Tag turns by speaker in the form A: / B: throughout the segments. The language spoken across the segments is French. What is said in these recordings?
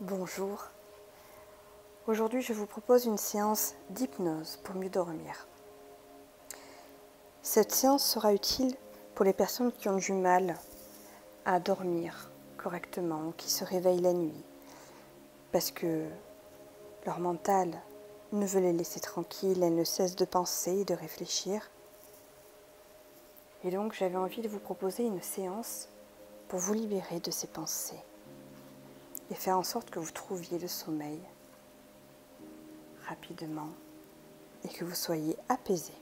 A: Bonjour. Aujourd'hui, je vous propose une séance d'hypnose pour mieux dormir. Cette séance sera utile pour les personnes qui ont du mal à dormir correctement ou qui se réveillent la nuit parce que leur mental ne veut les laisser tranquilles, elles ne cessent de penser et de réfléchir. Et donc, j'avais envie de vous proposer une séance pour vous libérer de ces pensées et faire en sorte que vous trouviez le sommeil rapidement et que vous soyez apaisé.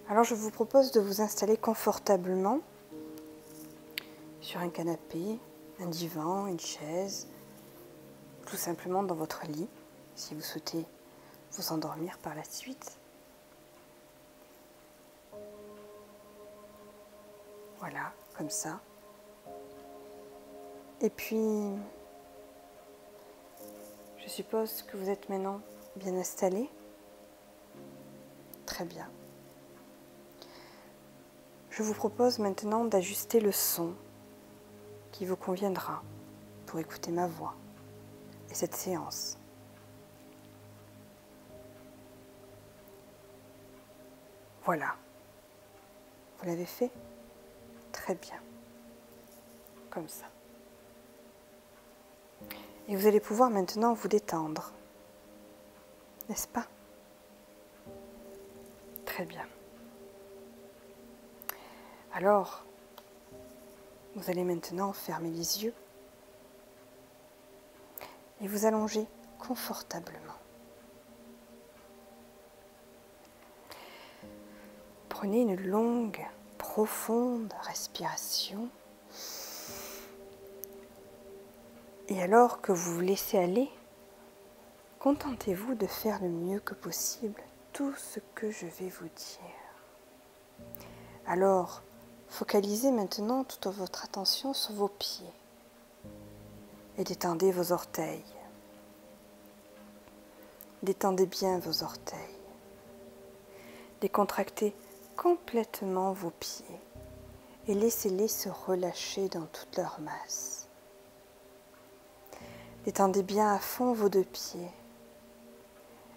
A: Alors je vous propose de vous installer confortablement sur un canapé, un divan, une chaise, tout simplement dans votre lit, si vous souhaitez vous endormir par la suite. Voilà, comme ça. Et puis, je suppose que vous êtes maintenant bien installé. Très bien. Je vous propose maintenant d'ajuster le son qui vous conviendra pour écouter ma voix et cette séance. Voilà. Vous l'avez fait ? Très bien. Comme ça. Et vous allez pouvoir maintenant vous détendre. N'est-ce pas ? Très bien. Alors, vous allez maintenant fermer les yeux et vous allonger confortablement. Prenez une longue, profonde respiration. Et alors que vous vous laissez aller, contentez-vous de faire le mieux que possible tout ce que je vais vous dire. Alors, focalisez maintenant toute votre attention sur vos pieds et détendez vos orteils. Détendez bien vos orteils. Décontractez complètement vos pieds et laissez-les se relâcher dans toute leur masse. Détendez bien à fond vos deux pieds.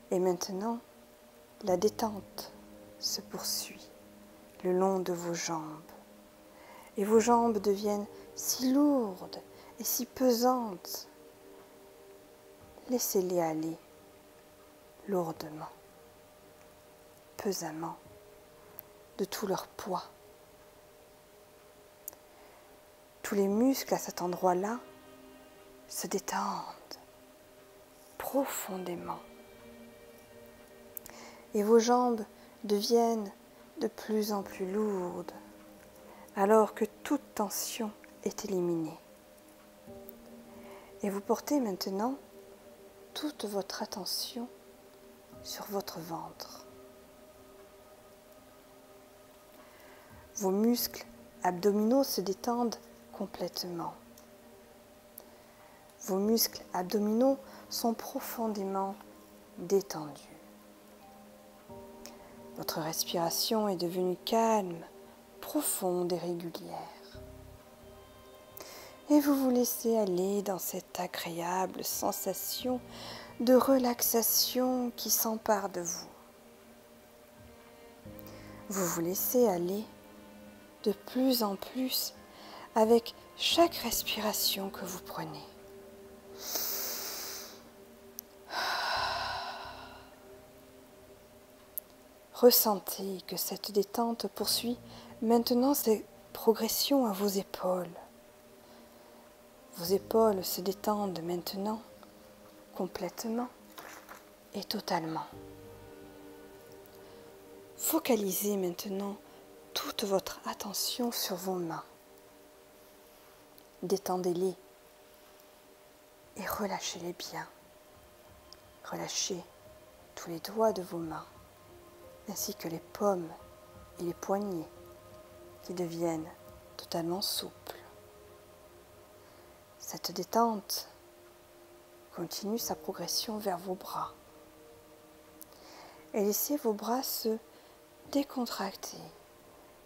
A: Et maintenant, la détente se poursuit le long de vos jambes. Et vos jambes deviennent si lourdes et si pesantes. Laissez-les aller lourdement, pesamment, de tout leur poids. Tous les muscles à cet endroit-là se détendent profondément. Et vos jambes deviennent de plus en plus lourdes, alors que toute tension est éliminée. Et vous portez maintenant toute votre attention sur votre ventre. Vos muscles abdominaux se détendent complètement. Vos muscles abdominaux sont profondément détendus. Votre respiration est devenue calme, profonde et régulière. Et vous vous laissez aller dans cette agréable sensation de relaxation qui s'empare de vous. Vous vous laissez aller de plus en plus avec chaque respiration que vous prenez. Ressentez que cette détente poursuit maintenant ses progressions à vos épaules. Vos épaules se détendent maintenant complètement et totalement. Focalisez maintenant toute votre attention sur vos mains. Détendez-les et relâchez-les bien. Relâchez tous les doigts de vos mains, ainsi que les paumes et les poignets qui deviennent totalement souples. Cette détente continue sa progression vers vos bras. Et laissez vos bras se décontracter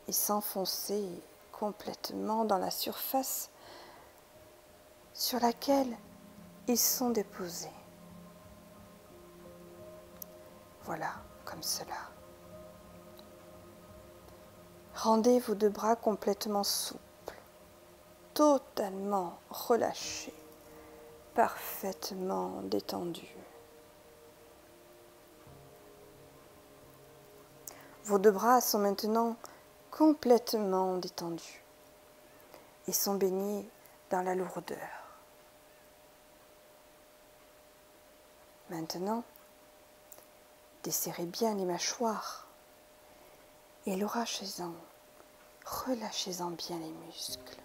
A: et s'enfoncer complètement dans la surface sur laquelle ils sont déposés. Voilà, comme cela. Rendez vos deux bras complètement souples, totalement relâchés, parfaitement détendus. Vos deux bras sont maintenant complètement détendus et sont baignés dans la lourdeur. Maintenant, desserrez bien les mâchoires et relâchez-en bien les muscles.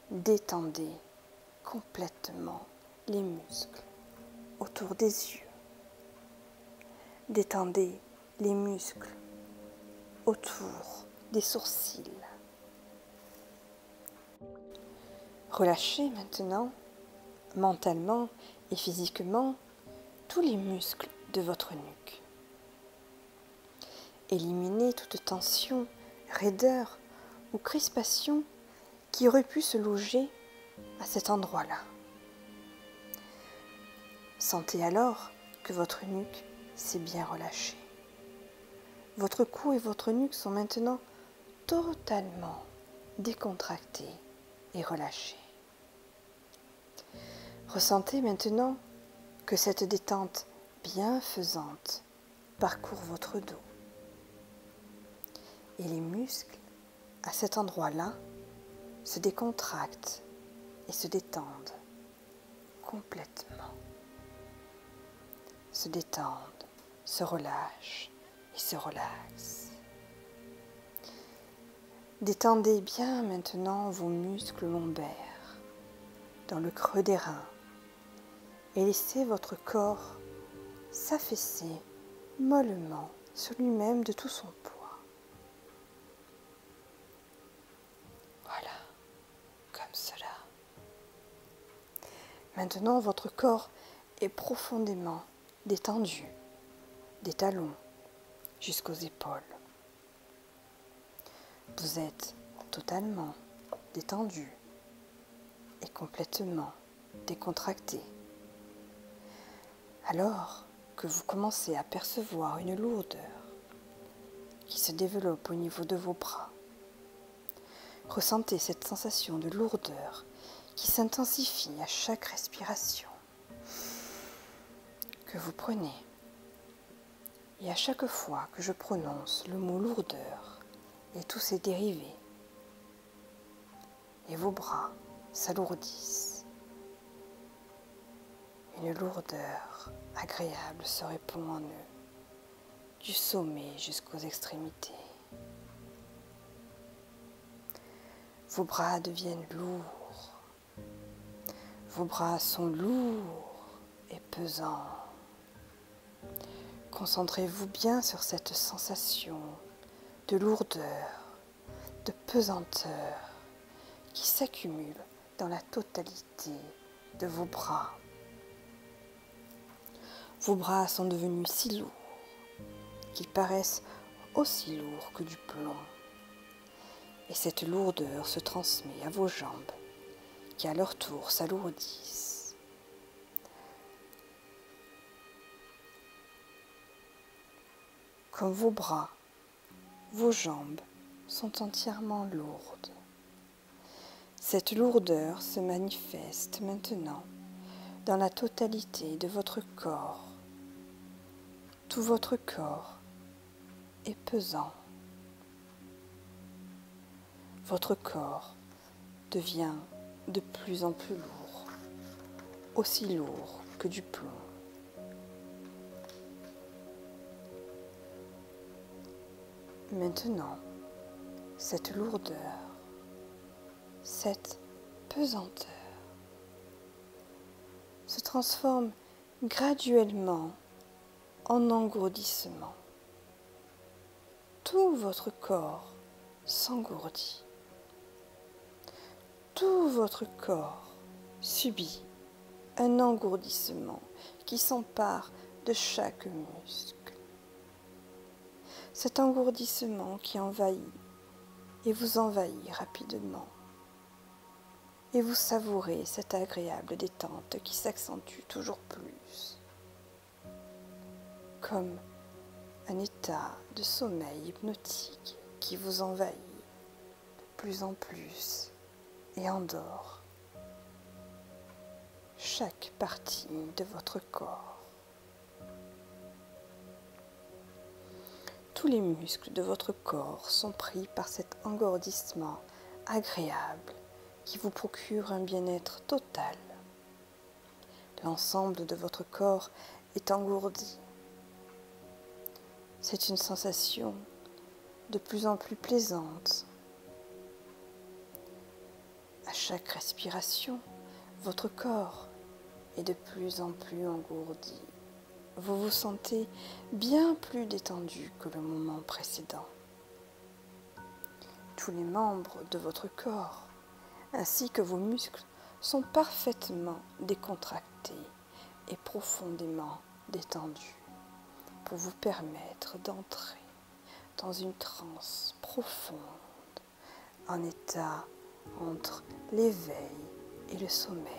A: Détendez complètement les muscles autour des yeux. Détendez les muscles autour des sourcils. Relâchez maintenant, mentalement et physiquement, tous les muscles de votre nuque. Éliminez toute tension, raideur ou crispation qui aurait pu se loger à cet endroit-là. Sentez alors que votre nuque s'est bien relâchée. Votre cou et votre nuque sont maintenant totalement décontractés et relâchés. Ressentez maintenant que cette détente bienfaisante parcourt votre dos. Et les muscles, à cet endroit-là, se décontractent et se détendent complètement. Se détendent, se relâchent et se relaxent. Détendez bien maintenant vos muscles lombaires dans le creux des reins et laissez votre corps s'affaisser mollement sur lui-même de tout son poids. Voilà, comme cela. Maintenant, votre corps est profondément détendu, des talons jusqu'aux épaules. Vous êtes totalement détendu et complètement décontracté. Alors que vous commencez à percevoir une lourdeur qui se développe au niveau de vos bras, ressentez cette sensation de lourdeur qui s'intensifie à chaque respiration que vous prenez. Et à chaque fois que je prononce le mot lourdeur et tous ses dérivés, et vos bras s'alourdissent, une lourdeur agréable se répand en eux, du sommet jusqu'aux extrémités. Vos bras deviennent lourds. Vos bras sont lourds et pesants. Concentrez-vous bien sur cette sensation de lourdeur, de pesanteur qui s'accumule dans la totalité de vos bras. Vos bras sont devenus si lourds qu'ils paraissent aussi lourds que du plomb. Et cette lourdeur se transmet à vos jambes qui à leur tour s'alourdissent. Comme vos bras, vos jambes sont entièrement lourdes. Cette lourdeur se manifeste maintenant dans la totalité de votre corps. Tout votre corps est pesant. Votre corps devient de plus en plus lourd, aussi lourd que du plomb. Maintenant, cette lourdeur, cette pesanteur se transforme graduellement en engourdissement. Tout votre corps s'engourdit. Tout votre corps subit un engourdissement qui s'empare de chaque muscle. Cet engourdissement qui envahit et vous envahit rapidement et vous savourez cette agréable détente qui s'accentue toujours plus, comme un état de sommeil hypnotique qui vous envahit de plus en plus et endort chaque partie de votre corps. Tous les muscles de votre corps sont pris par cet engourdissement agréable qui vous procure un bien-être total. L'ensemble de votre corps est engourdi. C'est une sensation de plus en plus plaisante. À chaque respiration, votre corps est de plus en plus engourdi. Vous vous sentez bien plus détendu que le moment précédent. Tous les membres de votre corps, ainsi que vos muscles, sont parfaitement décontractés et profondément détendus pour vous permettre d'entrer dans une transe profonde, en état entre l'éveil et le sommeil.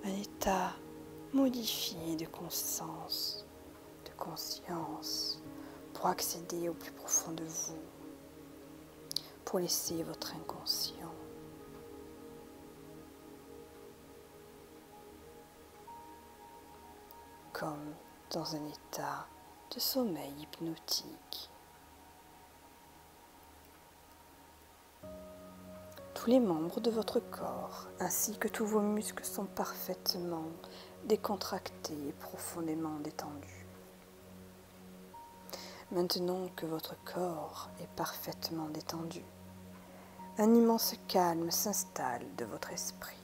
A: Un état modifié de conscience, pour accéder au plus profond de vous, pour laisser votre inconscient comme dans un état de sommeil hypnotique. Tous les membres de votre corps, ainsi que tous vos muscles, sont parfaitement décontractés et profondément détendus. Maintenant que votre corps est parfaitement détendu, un immense calme s'installe de votre esprit.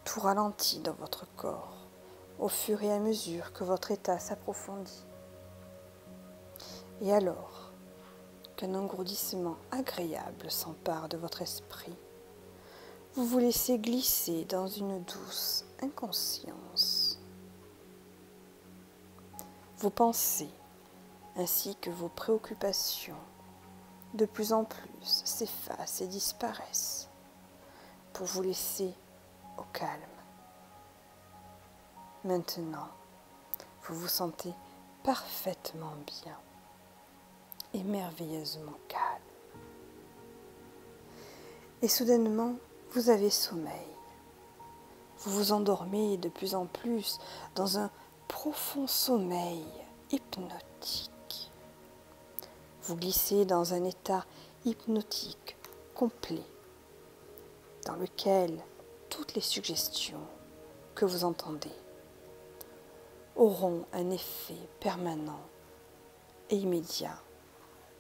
A: Tout ralentit dans votre corps au fur et à mesure que votre état s'approfondit. Et alors qu'un engourdissement agréable s'empare de votre esprit, vous vous laissez glisser dans une douce inconscience. Vos pensées ainsi que vos préoccupations de plus en plus s'effacent et disparaissent pour vous laisser au calme. Maintenant, vous vous sentez parfaitement bien et merveilleusement calme. Et soudainement, vous avez sommeil. Vous vous endormez de plus en plus dans un profond sommeil hypnotique. Vous glissez dans un état hypnotique complet, dans lequel toutes les suggestions que vous entendez auront un effet permanent et immédiat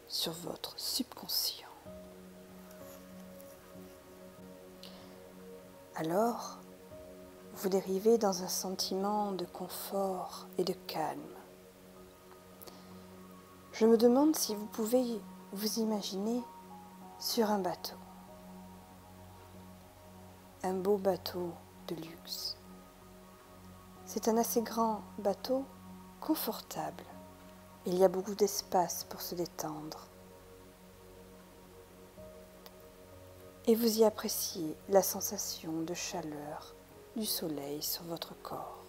A: sur votre subconscient. Alors, vous dérivez dans un sentiment de confort et de calme. Je me demande si vous pouvez vous imaginer sur un bateau. Un beau bateau de luxe. C'est un assez grand bateau, confortable. Il y a beaucoup d'espace pour se détendre. Et vous y appréciez la sensation de chaleur du soleil sur votre corps.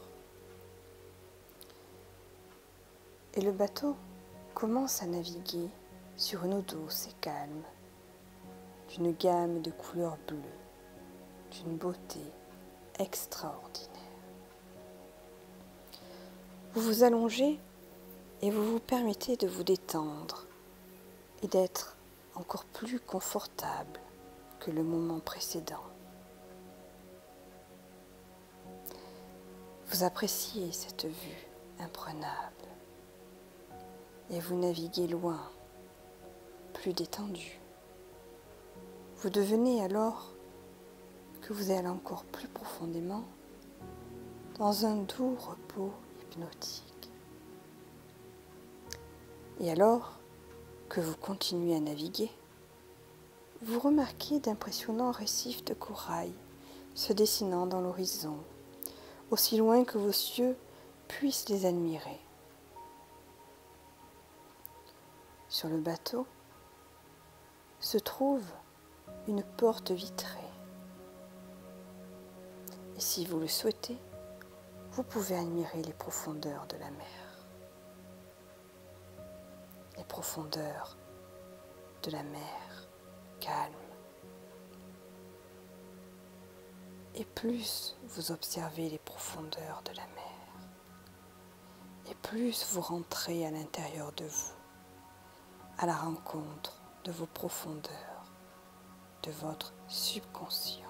A: Et le bateau commence à naviguer sur une eau douce et calme, d'une gamme de couleurs bleues, d'une beauté extraordinaire. Vous vous allongez et vous vous permettez de vous détendre et d'être encore plus confortable que le moment précédent. Vous appréciez cette vue imprenable et vous naviguez loin, plus détendu. Vous devenez alors que vous allez encore plus profondément dans un doux repos hypnotique. Et alors que vous continuez à naviguer, vous remarquez d'impressionnants récifs de corail se dessinant dans l'horizon, aussi loin que vos yeux puissent les admirer. Sur le bateau, se trouve une porte vitrée. Et si vous le souhaitez, vous pouvez admirer les profondeurs de la mer. Les profondeurs de la mer calme. Et plus vous observez les profondeurs de la mer, et plus vous rentrez à l'intérieur de vous, à la rencontre de vos profondeurs, de votre subconscient.